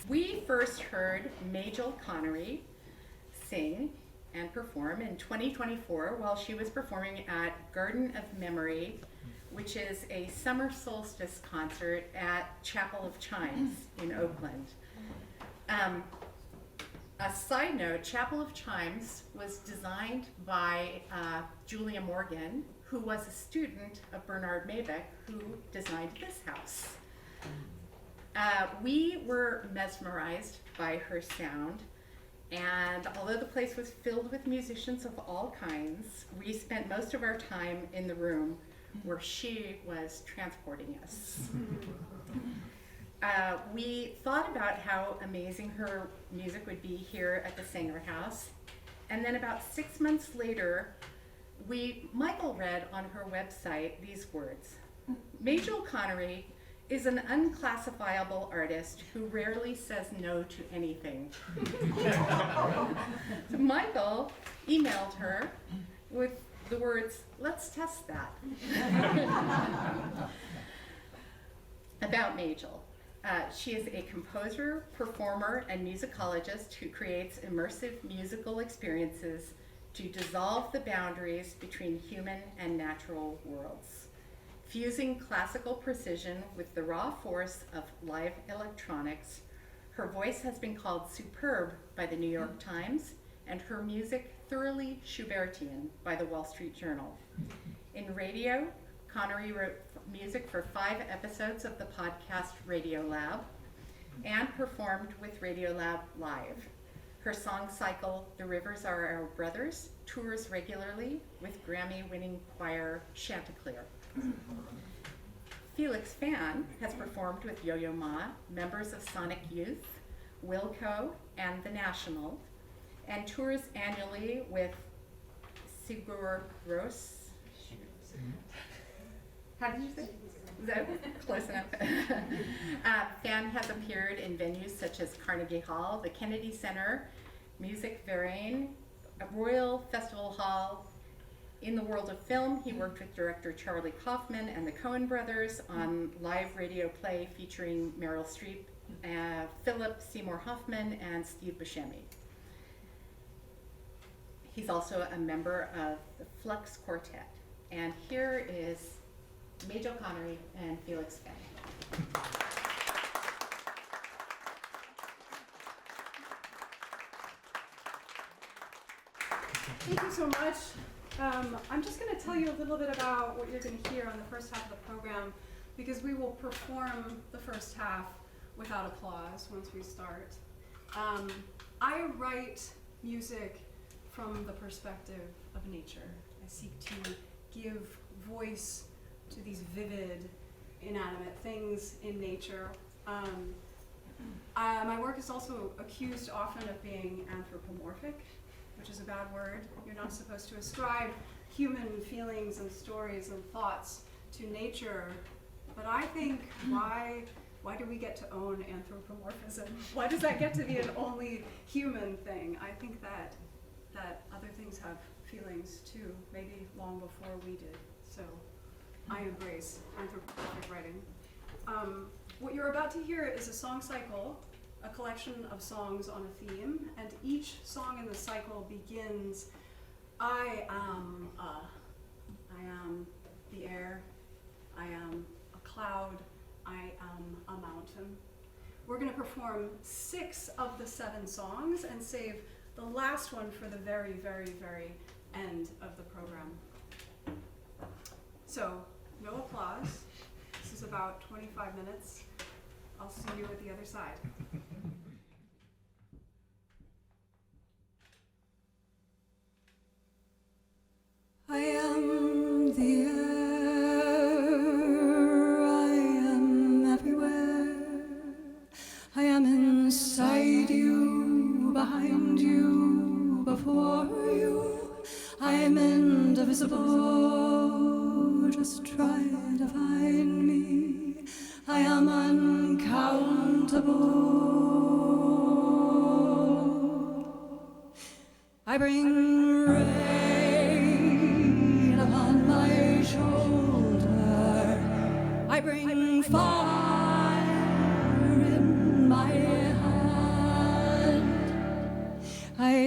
We first heard Majel Connery sing and perform in 2024 while she was performing at Garden of Memory, which is a summer solstice concert at Chapel of Chimes in Oakland. A side note, Chapel of Chimes was designed by Julia Morgan, who was a student of Bernard Maybeck, who designed this house. We were mesmerized by her sound, and although the place was filled with musicians of all kinds, we spent most of our time in the room where she was transporting us. We thought about how amazing her music would be here at the Senger house, and then about 6 months later, Michael read on her website these words: Majel Connery is an unclassifiable artist who rarely says no to anything. So Michael emailed her with the words, "Let's test that." About Majel. She is a composer, performer, and musicologist who creates immersive musical experiences to dissolve the boundaries between human and natural worlds. Fusing classical precision with the raw force of live electronics, her voice has been called superb by the New York Times, and her music thoroughly Schubertian by the Wall Street Journal. In radio, Connery wrote music for 5 episodes of the podcast Radio Lab and performed with Radio Lab Live. Her song cycle, The Rivers Are Our Brothers, tours regularly with Grammy-winning choir Chanticleer. Felix Fan has performed with Yo-Yo Ma, members of Sonic Youth, Wilco, and The National, and tours annually with Sigur Rós. How did you say? Is that close enough? Fan has appeared in venues such as Carnegie Hall, the Kennedy Center, Music Verein, Royal Festival Hall. In the world of film, he worked with director Charlie Kaufman and the Coen brothers on live radio play featuring Meryl Streep, Philip Seymour Hoffman, and Steve Buscemi. He's also a member of the Flux Quartet. And here is Majel Connery and Felix Fan. Thank you so much. I'm just going to tell you a little bit about what you're going to hear on the first half of the program, because we will perform the first half without applause once we start. I write music from the perspective of nature. I seek to give voice to these vivid, inanimate things in nature. My work is also accused often of being anthropomorphic, which is a bad word. You're not supposed to ascribe human feelings and stories and thoughts to nature. But I think, why do we get to own anthropomorphism? Why does that get to be an only human thing? I think that other things have feelings too, maybe long before we did. So I embrace anthropomorphic writing. What you're about to hear is a song cycle, a collection of songs on a theme, and each song in the cycle begins, I am the air, I am a cloud, I am a mountain. We're going to perform 6 of the 7 songs and save the last one for the very, very, very end of the program. So, no applause. This is about 25 minutes. I'll see you at the other side. I am the air, I am everywhere. I am inside you, behind you, before you. I am indivisible, just try to find me. I am uncountable. I bring rain upon my shoulder. I bring fire in my hand.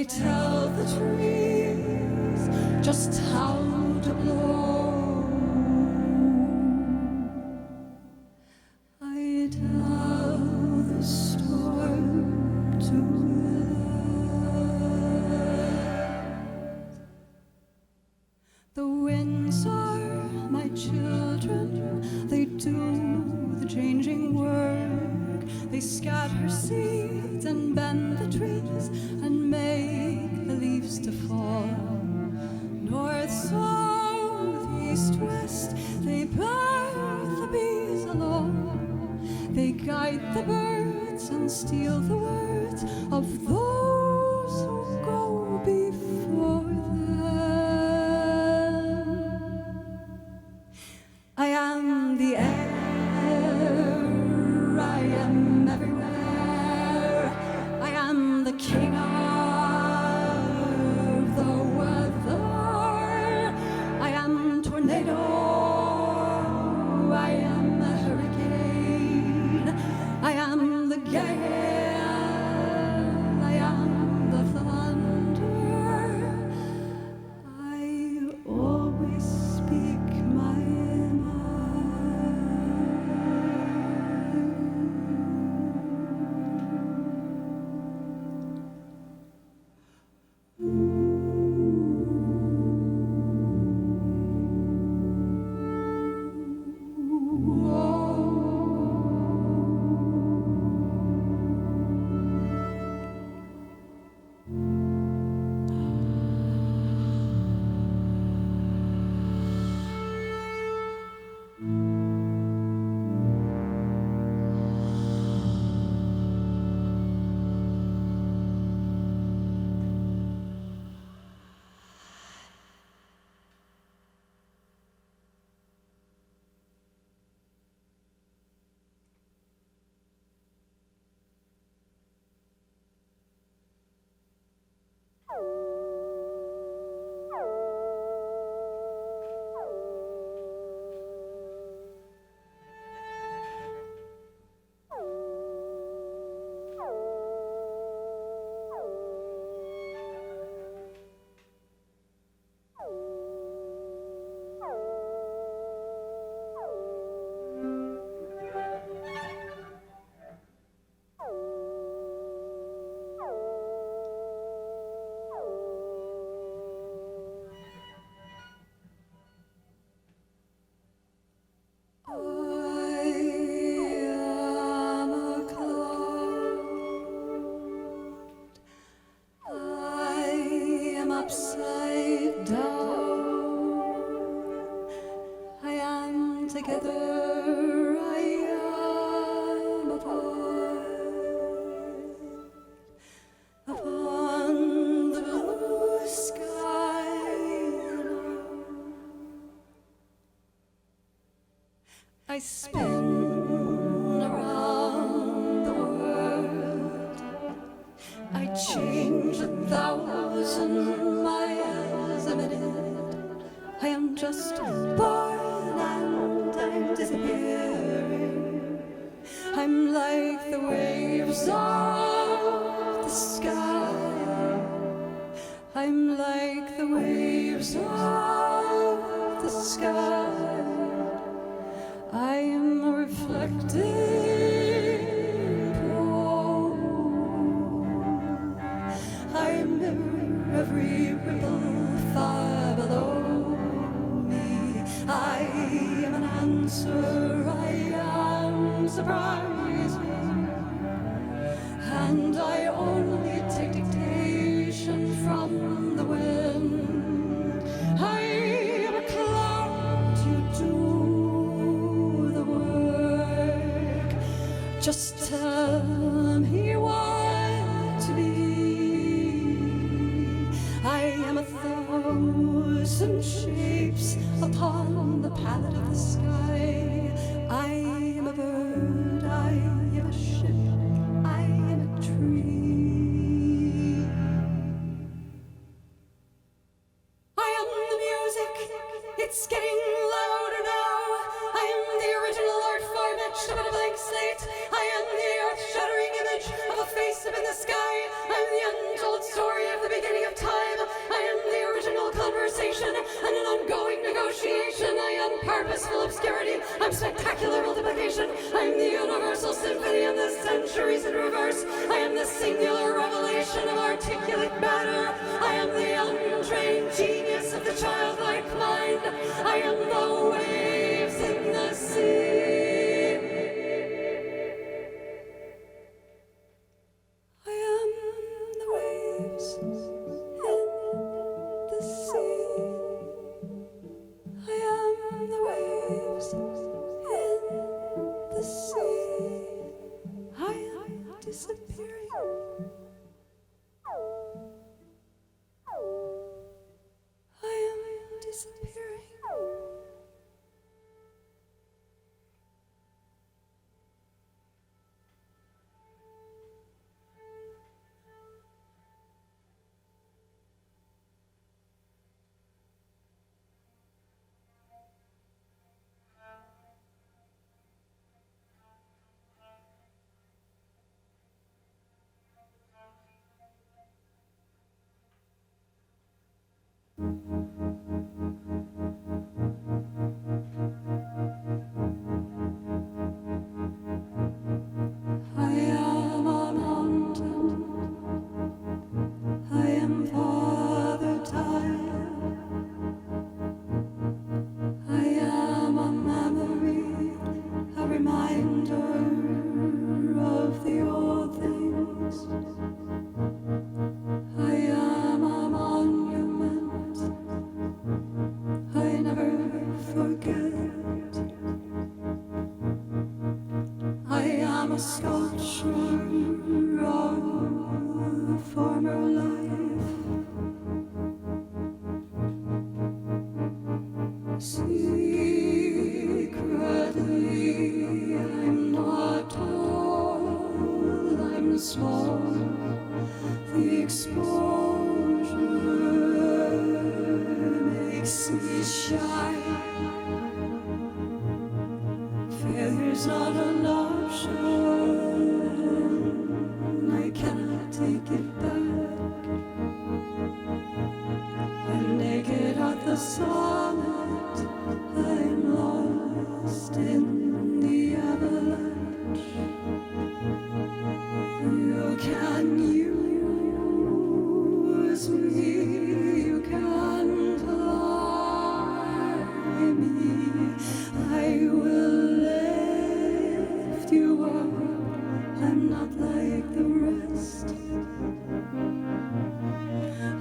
tell the trees just how to blow. I tell the storm to rise. The winds are my children, they do the changing work. They scatter seeds and bend the trees and make the leaves to fall. North, south, east, west, they birth the bees along. They guide the birds and steal the words of those who go before them. I am the air, I am everywhere. I am the king of the weather. I am tornado, I am a hurricane. I am the gale, I am the thunder. I always speak my together I am upon the blue sky. I spin around the world. I change 1,000 miles a minute. I am just born and I'm disappearing. I'm like the waves of the sky. I'm like the waves of the sky. I am a reflecting pool. I mirror every ripple far below me. I am an answer, I am surprising, and I only take dictation from the wind. I am a cloud, you do the work. Just tell me what to be. I am 1,000 shapes upon the palette of the sky. I am a bird, I am a ship, I am a tree. I am the music, it's getting louder now. I am the original art form etched upon a blank slate. I am the earth-shattering image of a face up in the sky. I am the untold story of the beginning. purposeful obscurity. I'm spectacular multiplication. I'm the universal symphony of the centuries in reverse. I am the singular revelation of articulate matter. I am the untrained genius of the childlike mind. I am the waves in the sea. I am the waves in the sea. I am the waves in the sea. I am disappearing. I am disappearing. I am a mountain. I am Father Time. I am a memory, a reminder of the old things. I am a monument. I never forget. I am a sculpture of former life. Secretly, I'm not tall, I'm small. The exposure makes me shy. Failure's not an option. I cannot take it back. I'm naked at the summit. I'm lost in the avalanche. You can use me. You can fly me. I will lift you up. I'm not like the rest.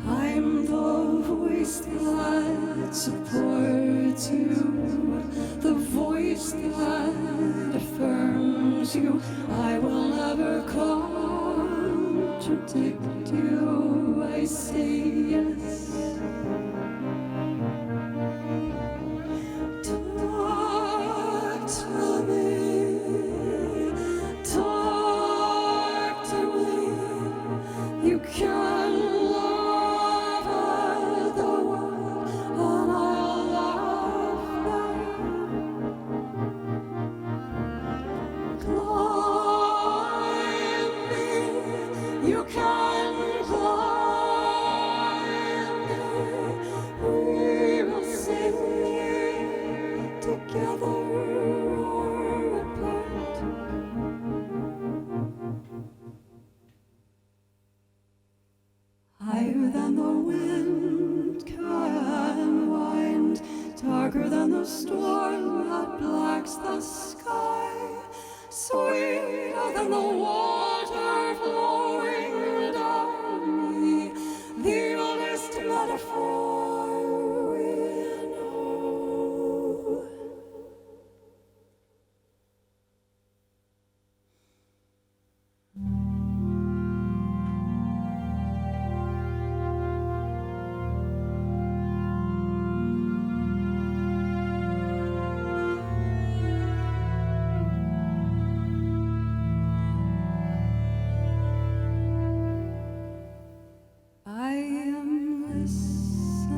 I'm the voice that supports you, the voice that affirms you. I will never contradict you. I say yes. Talk to me, talk to me. You can love the world, and I'll love back. Climb me, you can climb me. We will sing together or apart. Higher than the wind can wind, darker than the storm that blacks the sky, sweeter than the water flowing down me, the oldest metaphor we know. I am listening.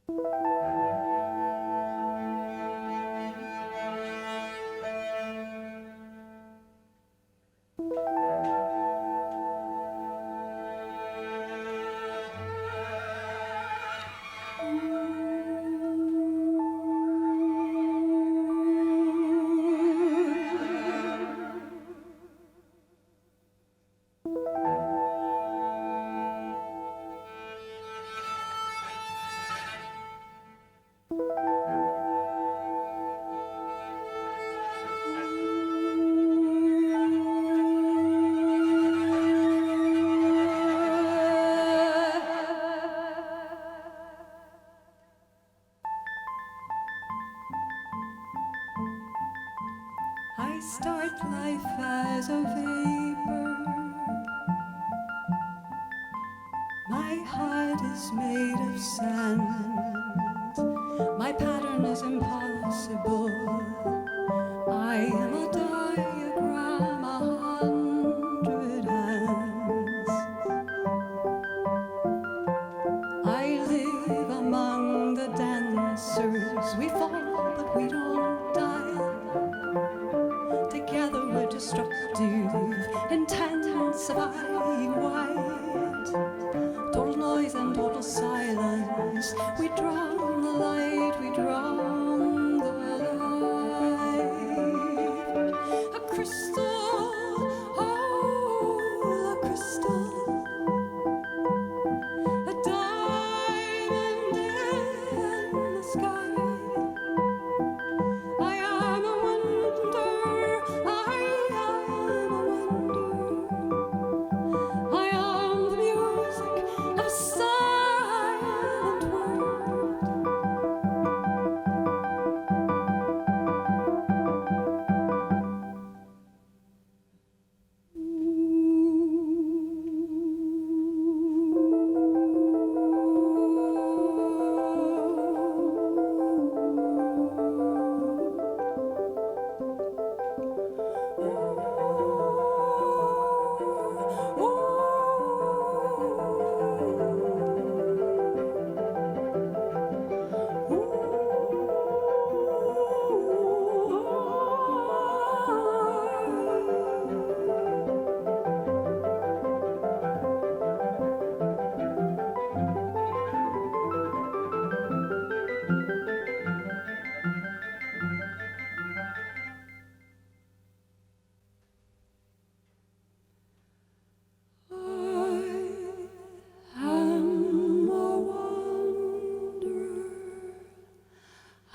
I start life as a vapor. My heart is made of sand. My pattern is impossible. I am a diagram, 100 hands. I live among the dancers. We fall, but we don't die. Together we're destructive, intensifying white. Total noise and total silence. We drown the light, we drown the light. A crystal, oh, a crystal. A diamond in the sky. I am a wonder, I am a wonder. I am the music of a silent world.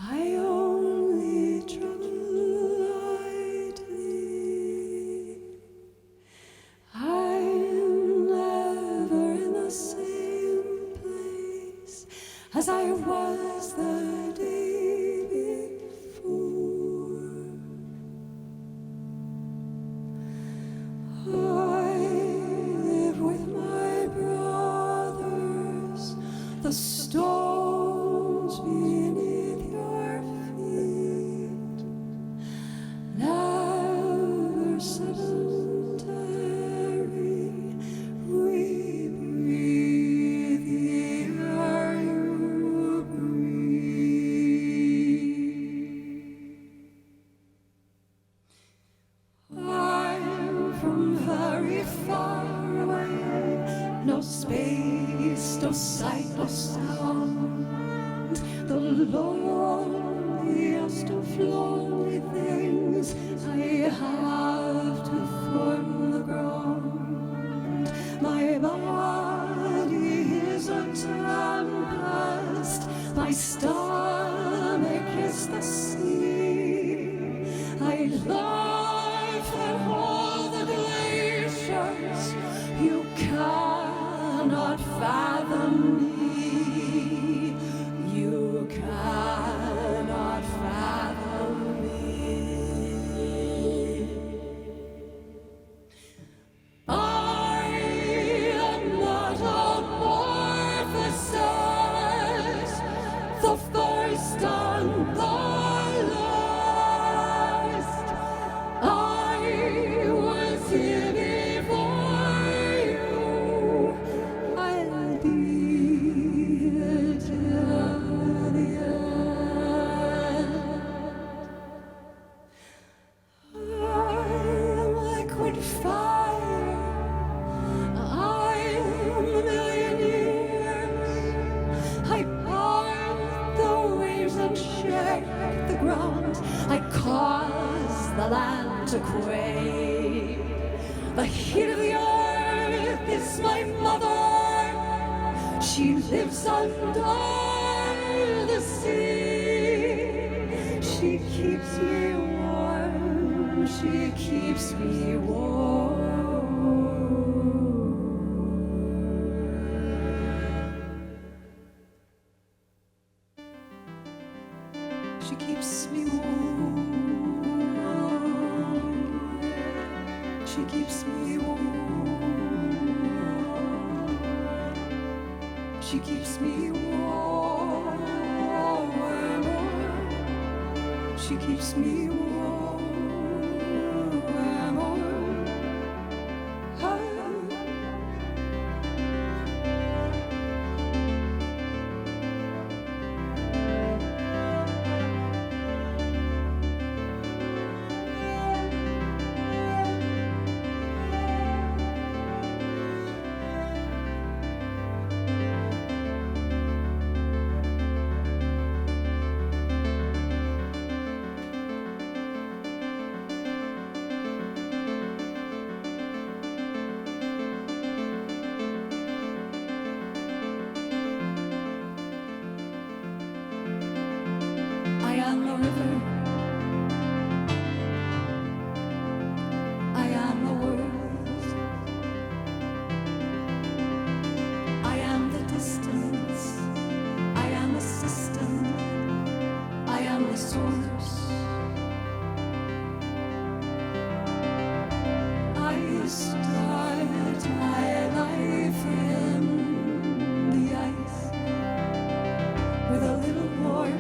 I only travel lightly. I'm never in the same place as I was the day before. I live with my brothers, the stones beneath your feet, never sedentary. We breathe the air you breathe. I'm from very far away, no space, no sight, no sound. The loneliest of lonely things I have to form the ground. My body is a tempest, my stomach is the sea. I laugh at all the glaciers. You cannot fathom me. You cannot fathom me. I am metamorphosis, the first and the last. I was here before you. I'll be here till the land to quake. The heat of the earth is my mother. She lives under the sea. She keeps me warm. She keeps me warm. She keeps me warm. She keeps me warm. She keeps me warm. She keeps me warm. I am the river. I am the world. I am the distance. I am the system. I am the source. I start my life in the ice with a little warmth.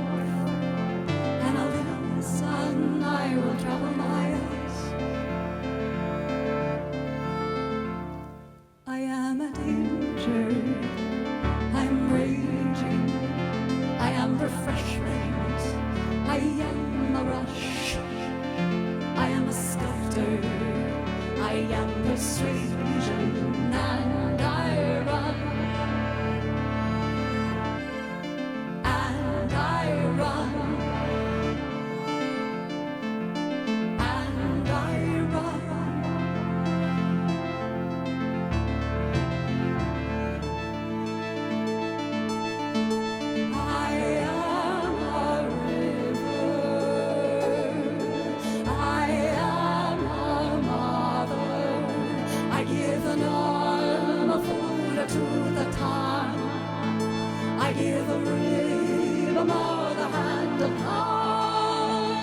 And a little sun, I will travel miles. I am a danger, I'm raging. I am refreshment, I am a rush. I am a sculptor, I am persuasion, and I run. And I run. And I run. I am a river. I am a mother. I give an arm of food to the tongue. I give a rib a mother hand of arm.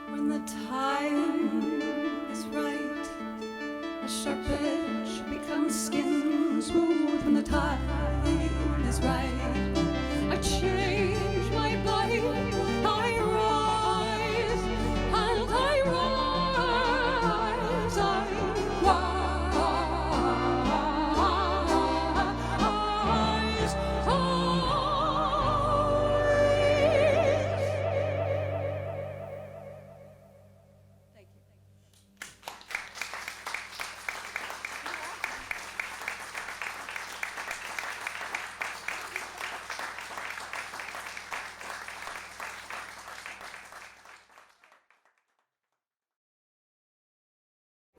When the time is right, a sharp edge becomes skin smooth. When the time is right, I change my body. I rise and I rise. I rise. Thank you.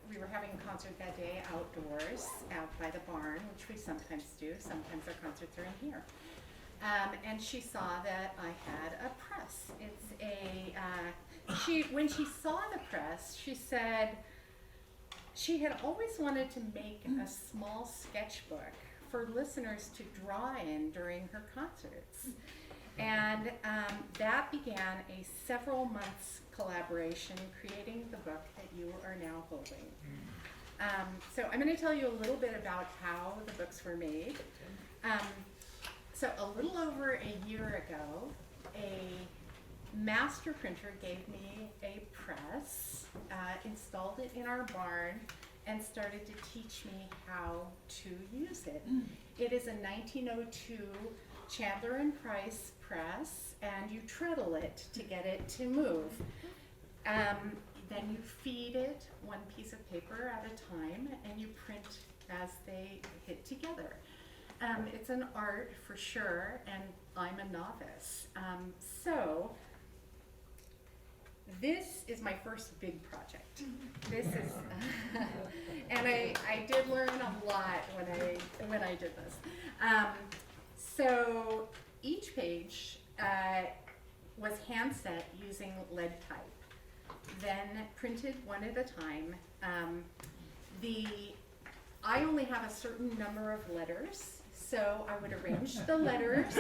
We were having a concert that day outdoors, out by the barn, which we sometimes do. Sometimes our concerts are in here. And she saw that I had a press. It's a, when she saw the press, she said she had always wanted to make a small sketchbook for listeners to draw in during her concerts. And that began a several months collaboration creating the book that you are now holding. So I'm going to tell you a little bit about how the books were made. So a little over a year ago, a master printer gave me a press, installed it in our barn, and started to teach me how to use it. It is a 1902 Chandler and Price press, and you treadle it to get it to move. Then you feed it one piece of paper at a time, and you print as they hit together. It's an art for sure, and I'm a novice. So this is my first big project. This is, and I did learn a lot when I did this. So each page was hand set using lead pipe, then printed one at a time. I only have a certain number of letters, so I would arrange the letters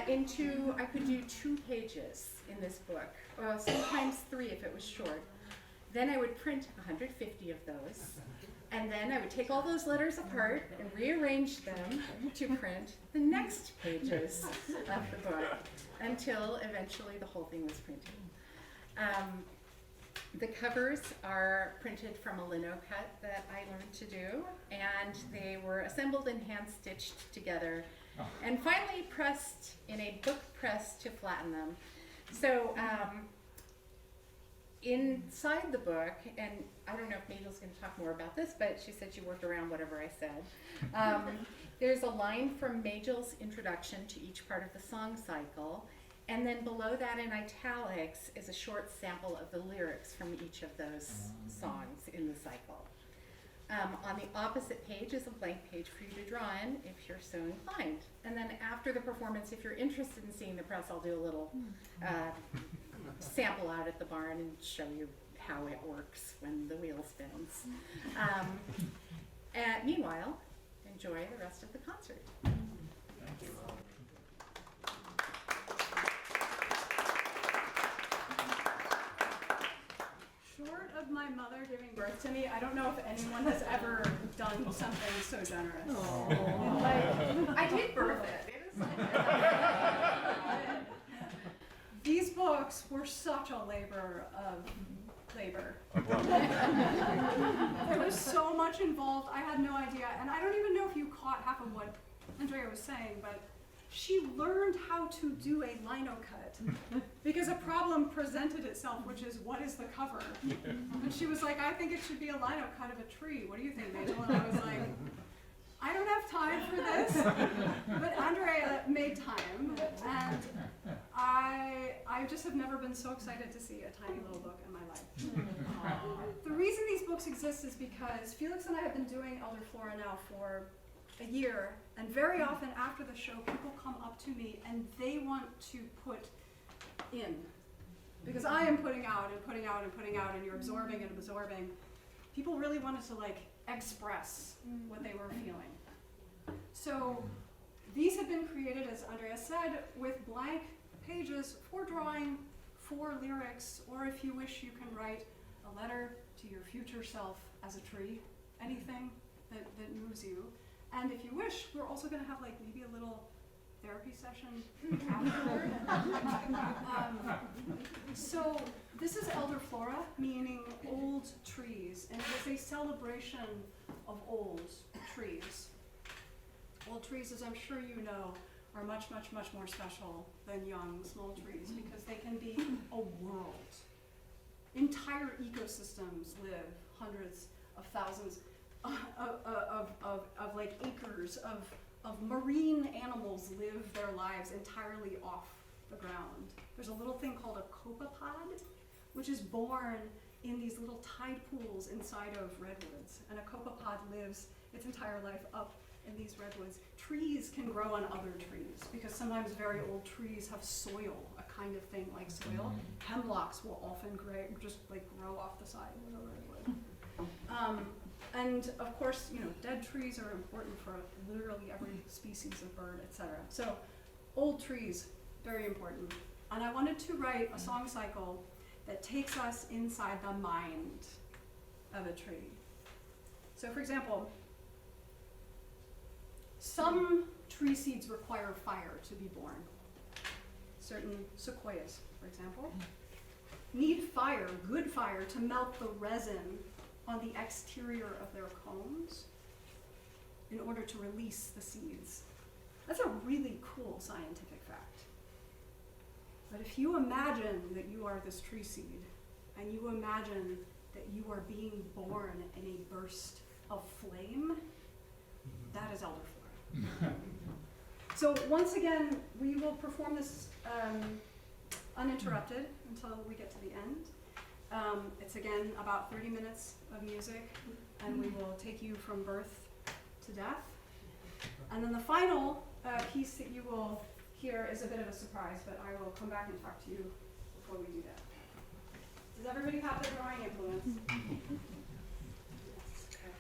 into, I could do 2 pages in this book, or sometimes 3 if it was short. Then I would print 150 of those, and then I would take all those letters apart and rearrange them to print the next pages of the book until eventually the whole thing was printed. The covers are printed from a lino cut that I learned to do, and they were assembled and hand-stitched together, and finally pressed in a book press to flatten them. So inside the book, and I don't know if Majel's going to talk more about this, but she said she worked around whatever I said. There's a line from Majel's introduction to each part of the song cycle, and then below that in italics is a short sample of the lyrics from each of those songs in the cycle. On the opposite page is a blank page for you to draw in if you're so inclined. And then after the performance, if you're interested in seeing the press, I'll do a little sample out at the barn and show you how it works when the wheel spins. And meanwhile, enjoy the rest of the concert. Short of my mother giving birth to me, I don't know if anyone has ever done something so generous. I did birth it. These books were such a labor of labor. There was so much involved, I had no idea, and I don't even know if you caught half of what Andrea was saying, but she learned how to do a lino cut because a problem presented itself, which is, what is the cover? And she was like, I think it should be a lino cut of a tree. What do you think, Majel? And I was like, I don't have time for this. But Andrea made time, and I just have never been so excited to see a tiny little book in my life. The reason these books exist is because Felix and I have been doing Elderflora now for a year, and very often after the show, people come up to me and they want to put in. Because I am putting out and putting out and putting out, and you're absorbing and absorbing. People really wanted to express what they were feeling. So these have been created, as Andrea said, with blank pages for drawing, for lyrics, or if you wish, you can write a letter to your future self as a tree, anything that moves you. And if you wish, we're also going to have maybe a little therapy session afterward. So this is Elderflora, meaning old trees, and it's a celebration of old trees. Old trees, as I'm sure you know, are much, much, much more special than young, small trees because they can be a world. Entire ecosystems live, hundreds of thousands of acres of marine animals live their lives entirely off the ground. There's a little thing called a copepod, which is born in these little tide pools inside of redwoods. And a copepod lives its entire life up in these redwoods. Trees can grow on other trees because sometimes very old trees have soil, a kind of thing like soil. Hemlocks will often grow off the side of a redwood. And of course, dead trees are important for literally every species of bird, etc. So old trees, very important. And I wanted to write a song cycle that takes us inside the mind of a tree. So for example, some tree seeds require fire to be born. Certain sequoias, for example, need fire, good fire, to melt the resin on the exterior of their cones in order to release the seeds. That's a really cool scientific fact. But if you imagine that you are this tree seed, and you imagine that you are being born in a burst of flame, that is Elderflora. So once again, we will perform this uninterrupted until we get to the end. It's again about 30 minutes of music, and we will take you from birth to death. And then the final piece that you will hear is a bit of a surprise, but I will come back and talk to you before we do that. Does everybody have the drawing influence? Yes. Okay.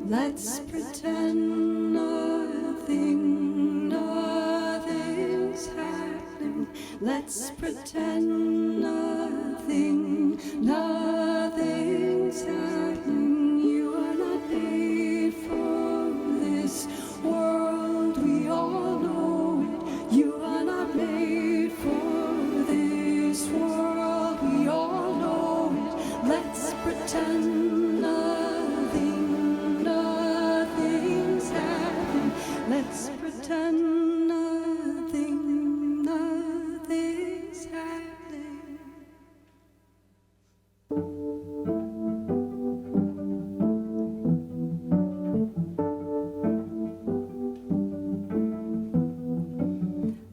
Let's pretend nothing's happening. Let's pretend nothing's happening. You are not made for this world, we all know it. You are not made for this world, we all know it. Let's pretend nothing's happening. Let's pretend nothing's happening.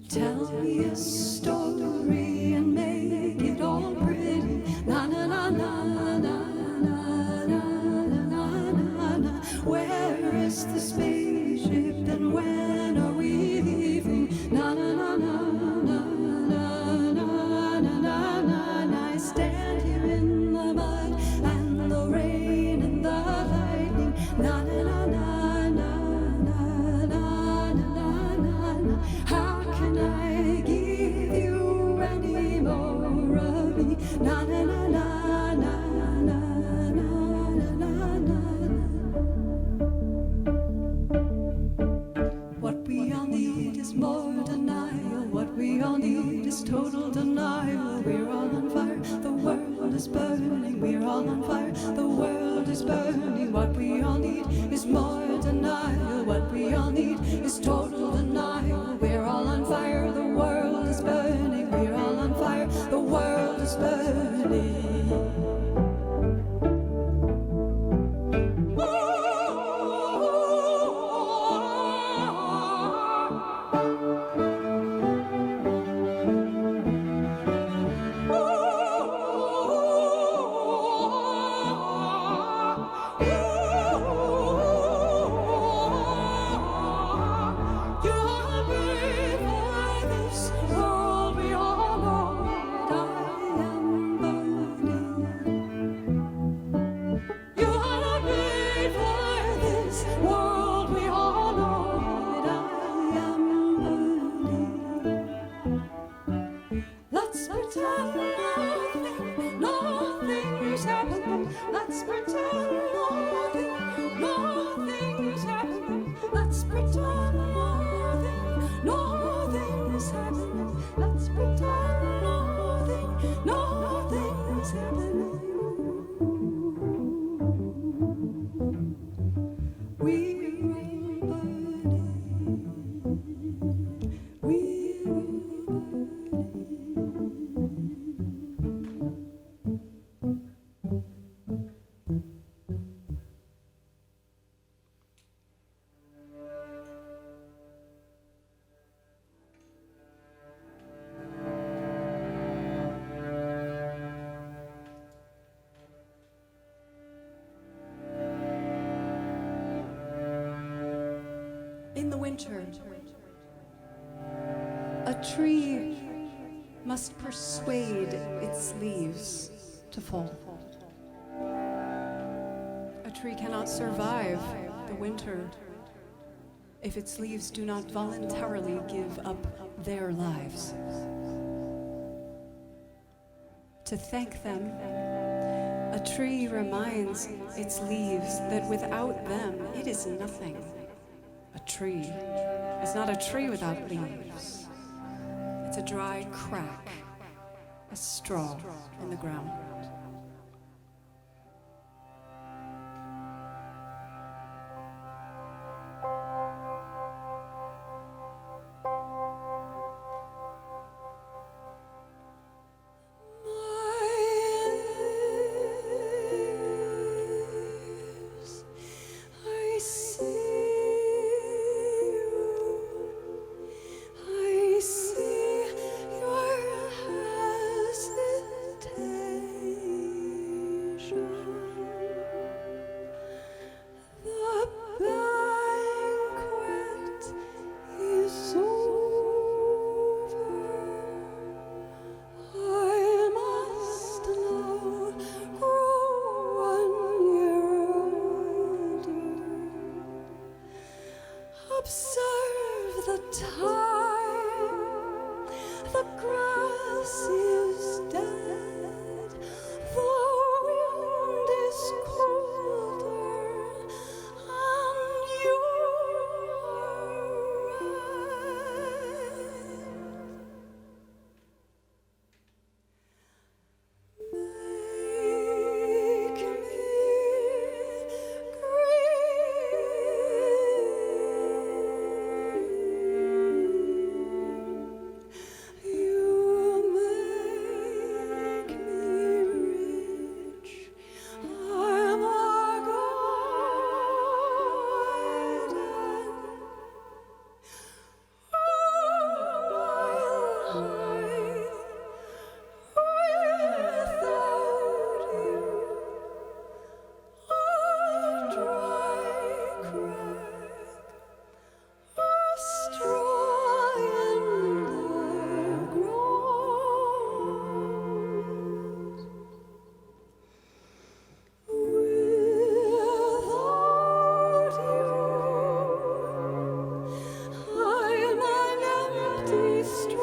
Tell me a story and make it all pretty. Na na na na na na na na na na. Where is the spaceship and when are we leaving? Na na na na na na na na na na. I stand here in the mud and the rain and the lightning. Na na na na na na na na na na. How can I give you need is total denial. We're all on fire, the world is burning. We're all on fire, the world is burning. What we all need is more denial. What we all need is total denial. We're all on fire, the world is burning. We're all on fire, the world is burning. In the winter, a tree must persuade its leaves to fall. A tree cannot survive the winter if its leaves do not voluntarily give up their lives. To thank them, a tree reminds its leaves that without them, it is nothing. A tree is not a tree without leaves. It's a dry crack, a straw in the ground. Observe the time, the grass is dead, the wind is colder, and you're right. Make me straw.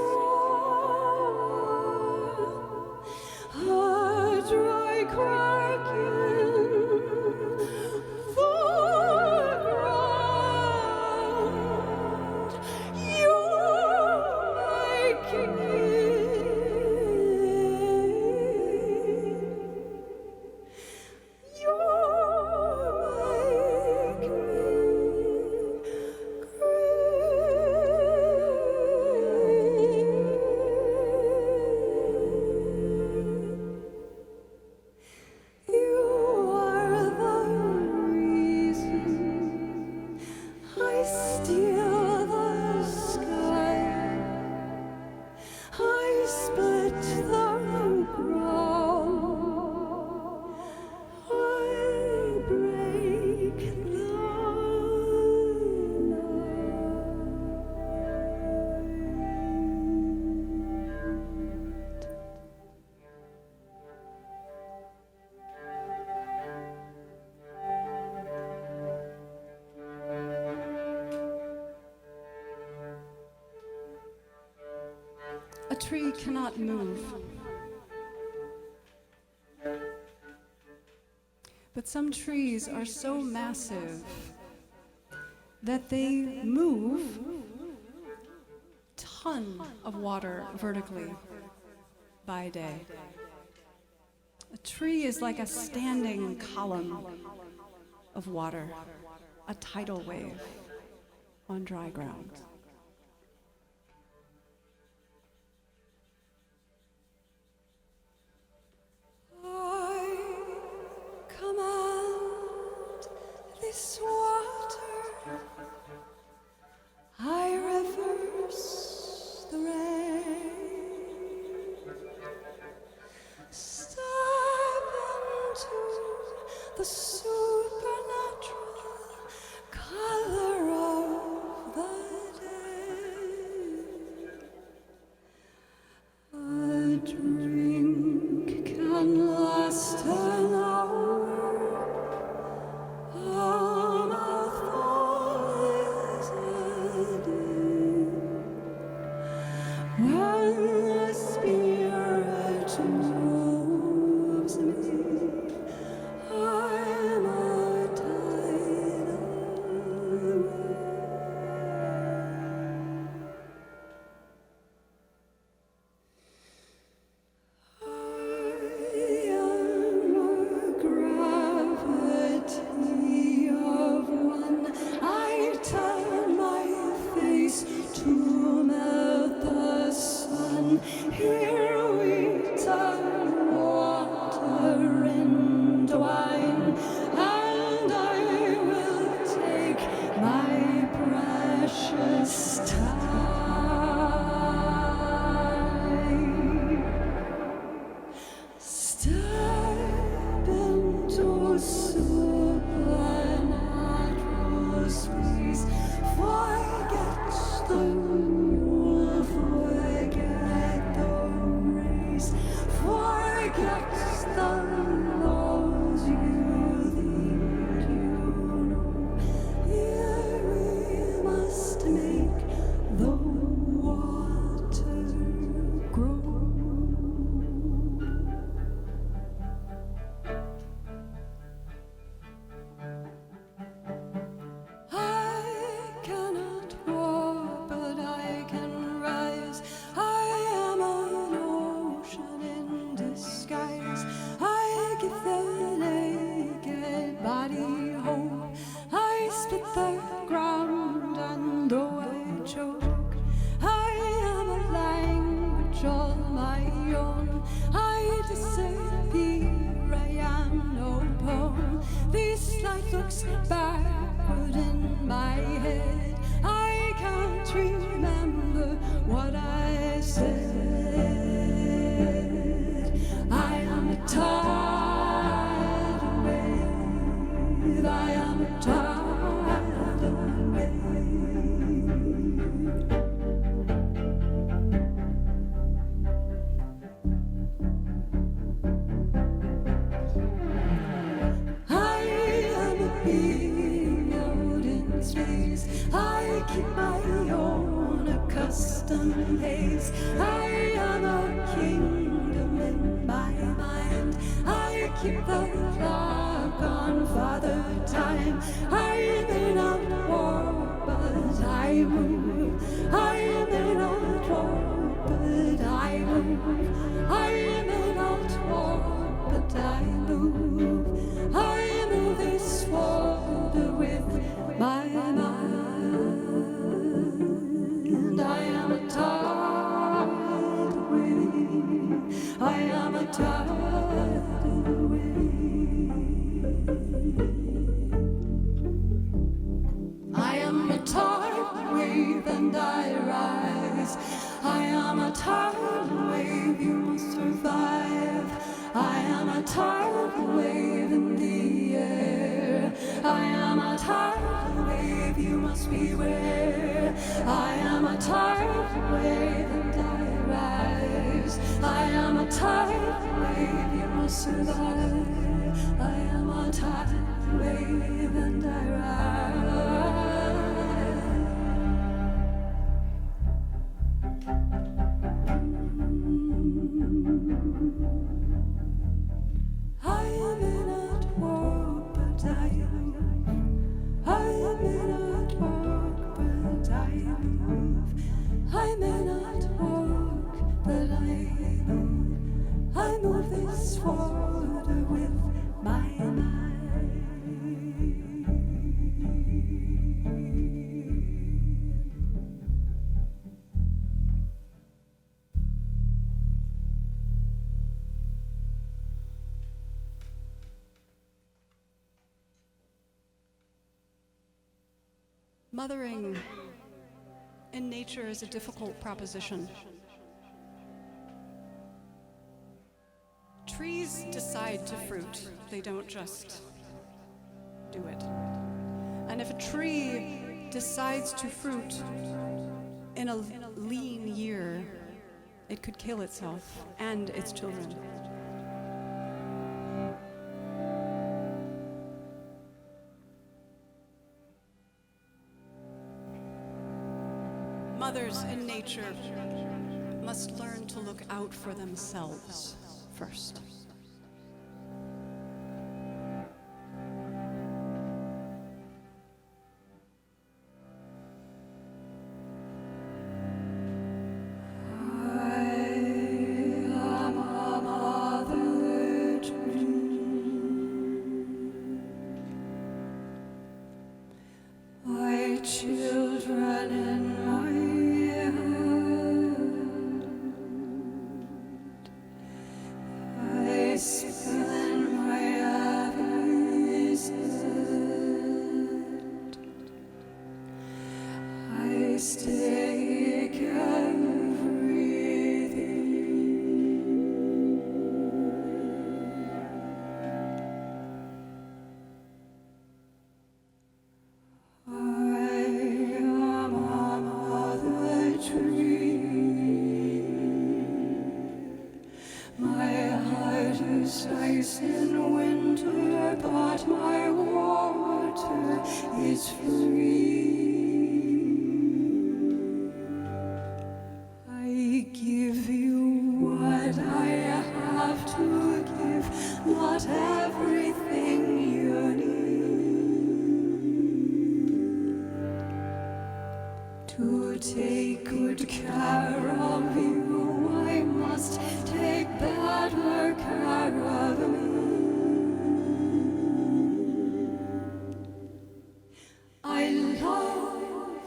A tree cannot move. But some trees are so massive that they move a ton of water vertically by day. A tree is like a standing column of water, a tidal wave on dry ground. I command this water, I reverse the rain. Step into the supernatural color of the day. A drink can last an hour. A mouthful is a day. When the spirit moves me, I'm a tidal wave. I am a gravity of one. I turn my face to melt the sun. Here we turn water into wine, and I will take my precious time. Step into supernatural space. Forget the rule, forget the race, forget the laws you think you know. Here we must make the water grow. I cannot walk, but I can rise. I am an ocean in disguise. I give the naked body hope. I split the ground, and though I choke, I am a language all my own. I disappear, I am no poem. This light looks backward in my head. I can't remember what I said. I am a tidal wave. I am a tidal wave. I am a being out in space. I keep my own accustomed pace. I am a kingdom in my mind. I keep the clock on Father Time. I may not walk, but I move. I may not walk, but I move. I may not walk, but I move. I move this world with my mind. I am a tidal wave. I am a tidal wave. I am a tidal wave and I rise. I am a tidal wave, you must survive. I am a tidal wave in the air. I am a tidal wave, you must beware. I am a tidal wave and I rise. I am a tidal wave, you must survive. I am a tidal wave and I rise. I am in at work, but I am in at work, but I move. I'm in at work, but I move this forward with my mind. Mothering in nature is a difficult proposition. Trees decide to fruit, they don't just do it. And if a tree decides to fruit in a lean year, it could kill itself and its children. Mothers in nature must learn to look out for themselves first. Children in my hand, I spend my every cent, I stake everything. Ice in winter, but my water is free. I give you what I have to give, not everything you need. To take good care of you, I must take better care of me. I love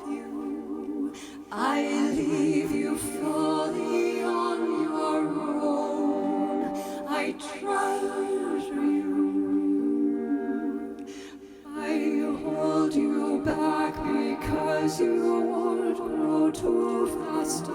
you, I leave you fully on your own. I treasure you, I hold you back because you won't grow too fast.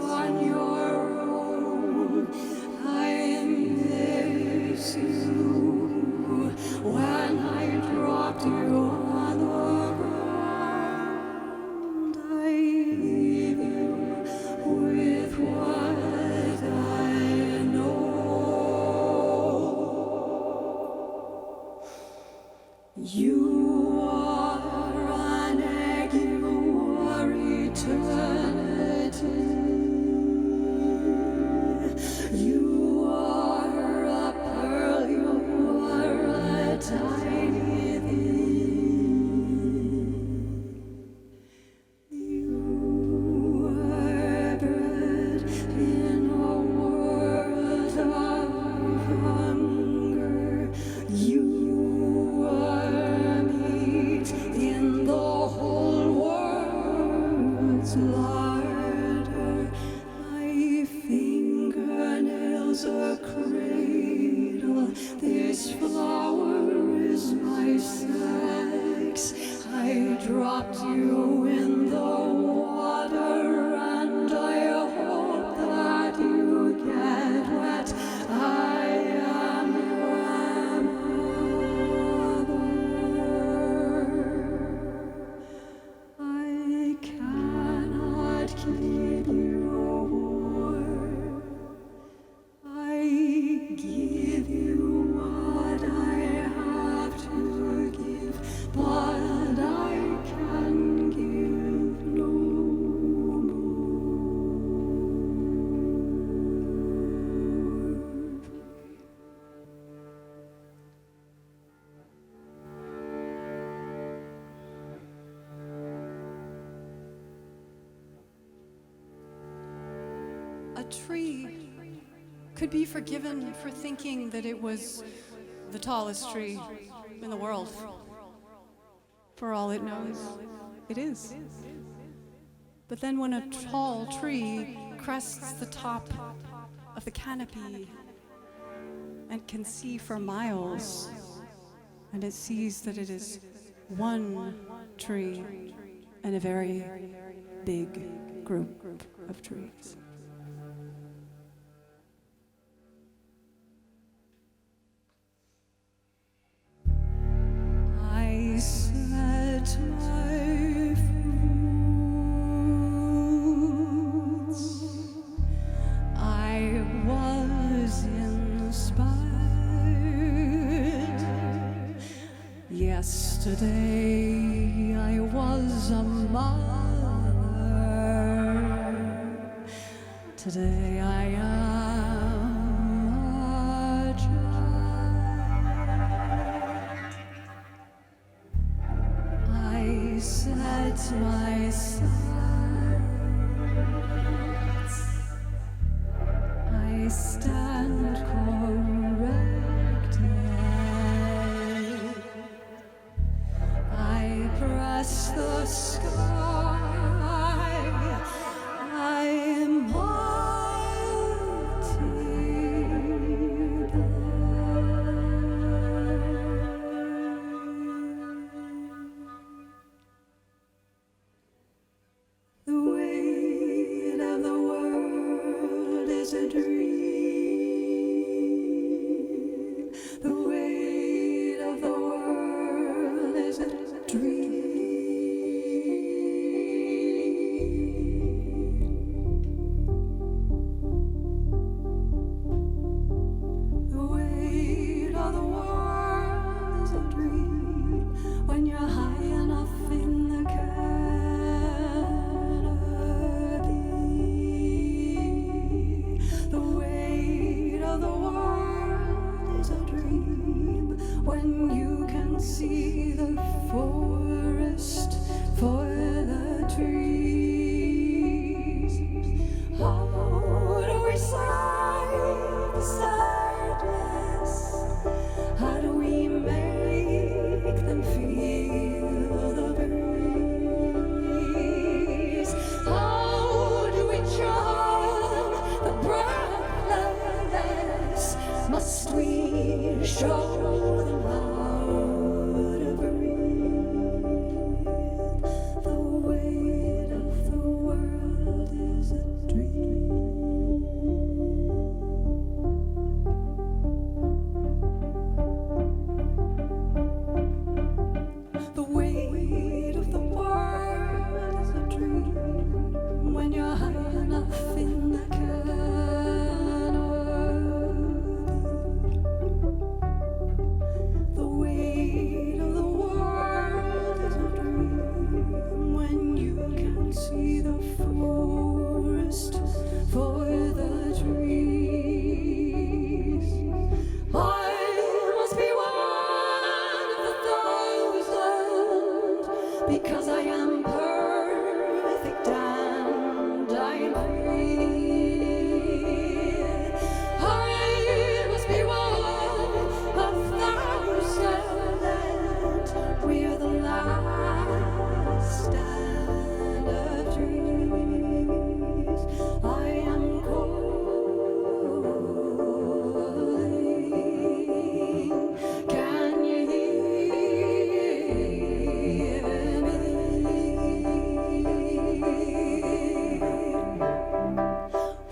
tree could be forgiven for thinking that it was the tallest tree in the world. For all it knows, it is. But then when a tall tree crests the top of the canopy and can see for miles, and it sees that it is one tree and a very big group of trees. I set my fruits. I was inspired. Yesterday I was a mother. Today I am a child. I set my sights. I stand corrected. I press the sky. I am the weight of the world is a dream. The weight of the world is a dream. The weight of the world is a dream when you're high enough in the canopy. The weight of the world is a dream when you can see the forest for the trees. How do we side the sadness? How do we make them feel the breeze? How do we charm the breathless? Must we show them how to breathe? The weight of the world is a dream. The weight of the world is a dream when you're high enough in the canopy. The weight of the world is a dream when you can see the forest for the trees. I must be one of the thousand because I am perfect and I am free. I must be one of thousand. We are the last stand of trees. I am calling. Can you hear me?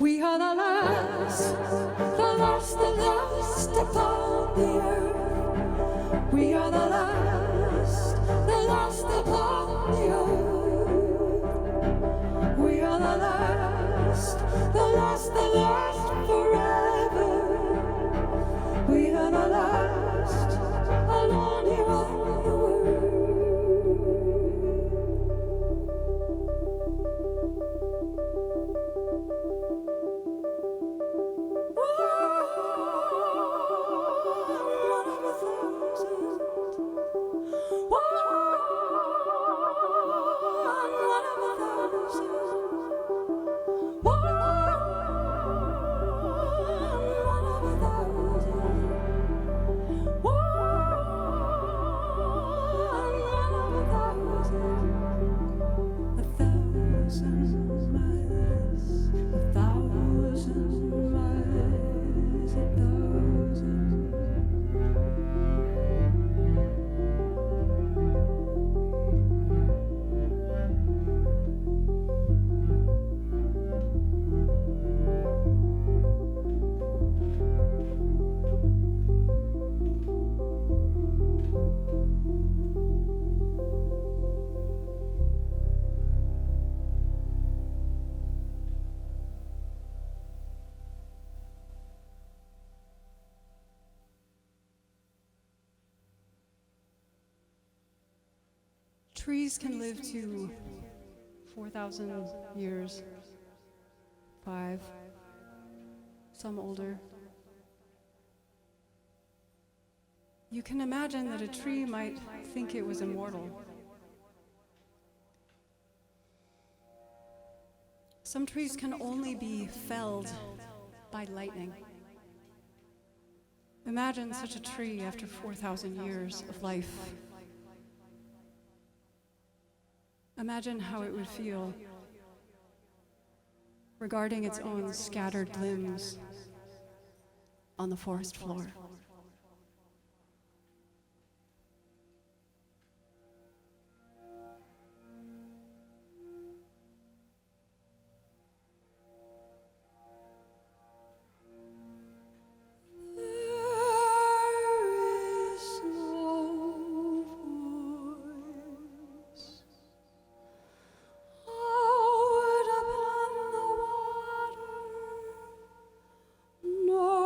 We are the last, the last, the last upon the earth. We are the last, the last upon the earth. We are the last, the last, the last forever. We are the last alone here on the world. One of a thousand. One of a thousand. One Trees can live to 4,000 years, 5, some older. You can imagine that a tree might think it was immortal. Some trees can only be felled by lightning. Imagine such a tree after 4,000 years of life. Imagine how it would feel regarding its own scattered limbs on the forest floor. No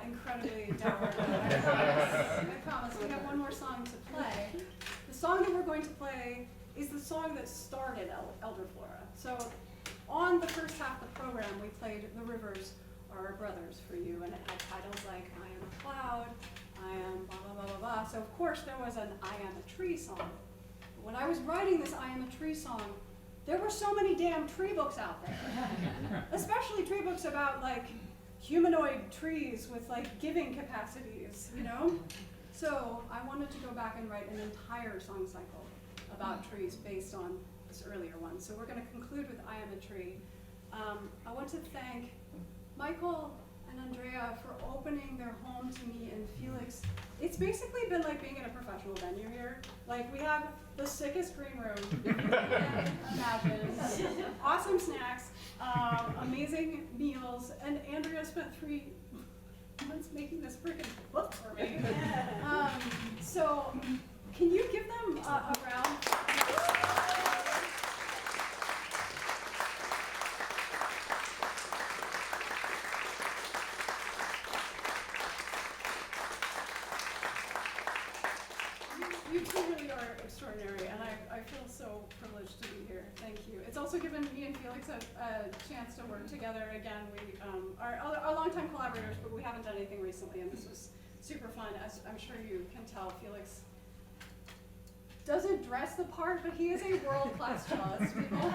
incredibly dour. I promise. We have one more song to play. The song that we're going to play is the song that started Elderflora. So on the first half of the program, we played The Rivers Are Our Brothers for you, and it had titles like I Am a Cloud, I Am blah, blah, blah, blah, blah. So of course there was an I Am a Tree song. But when I was writing this I Am a Tree song, there were so many damn tree books out there. Especially tree books about like humanoid trees with like giving capacities, you know? So I wanted to go back and write an entire song cycle about trees based on this earlier one. So we're gonna conclude with I Am a Tree. I want to thank Michael and Andrea for opening their home to me and Felix. It's basically been like being in a professional venue here. Like we have the sickest green room you can imagine. Awesome snacks, amazing meals, and Andrea spent 3 months making this freaking book for me. So can you give them a round? You two really are extraordinary, and I feel so privileged to be here. Thank you. It's also given me and Felix a chance to work together again. We are longtime collaborators, but we haven't done anything recently, and this was super fun. As I'm sure you can tell, Felix doesn't dress the part, but he is a world-class cellist, people.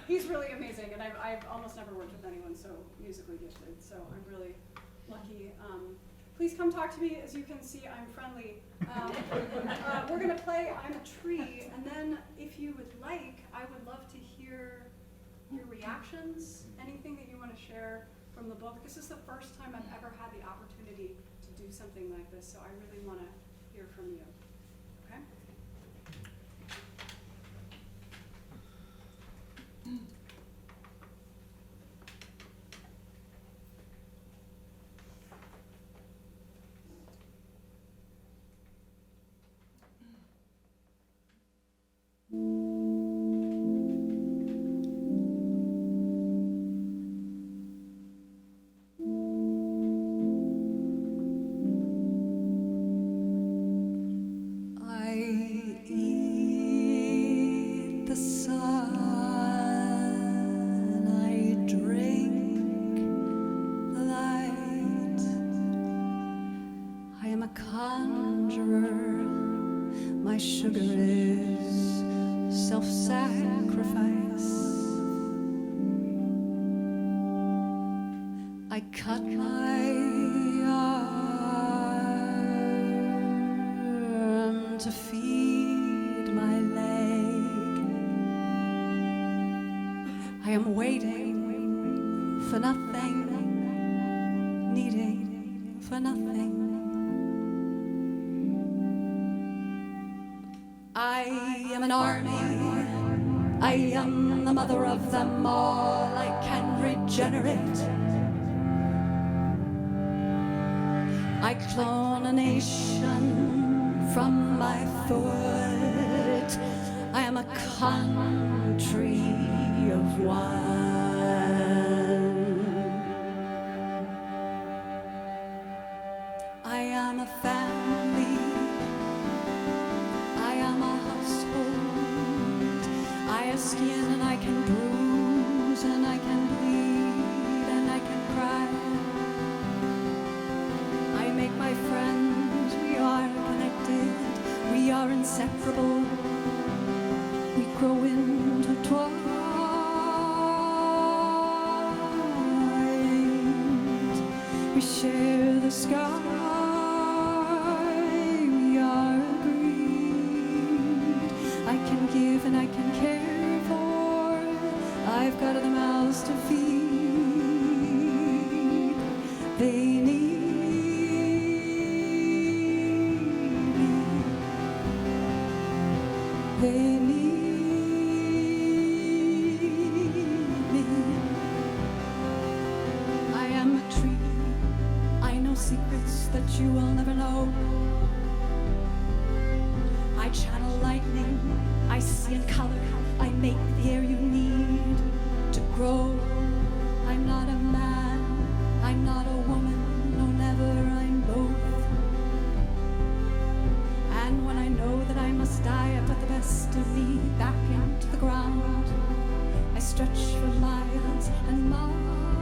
He's really amazing, and I've almost never worked with anyone so musically gifted, so I'm really lucky. Please come talk to me. As you can see, I'm friendly. We're going to play I'm a Tree, and then if you would like, I would love to hear your reactions, anything that you want to share from the book. This is the first time I've ever had the opportunity to do something like this, so I really want to hear from you. Okay? My sugar is self-sacrifice. I cut my arm to feed my leg. I am waiting for nothing, needing for nothing. I am an army, I am the mother of them all, I can regenerate. I clone a nation from my foot, I am a country of one. I am a family, I have skin and I can bruise and I can bleed and I can cry. I make my friends, we are connected, we are inseparable, we grow intertwined. We share the sky, we are agreed. I can give and I can care. I've got the mouths to feed. They need me. They need me. I am a tree. I know secrets that you will never know. I channel lightning. I see in color. I make the air you need to grow. I'm not a man, I'm not a woman, no never, I'm both. And when I know that I must die, I put the best of me back into the ground. I stretch for miles and miles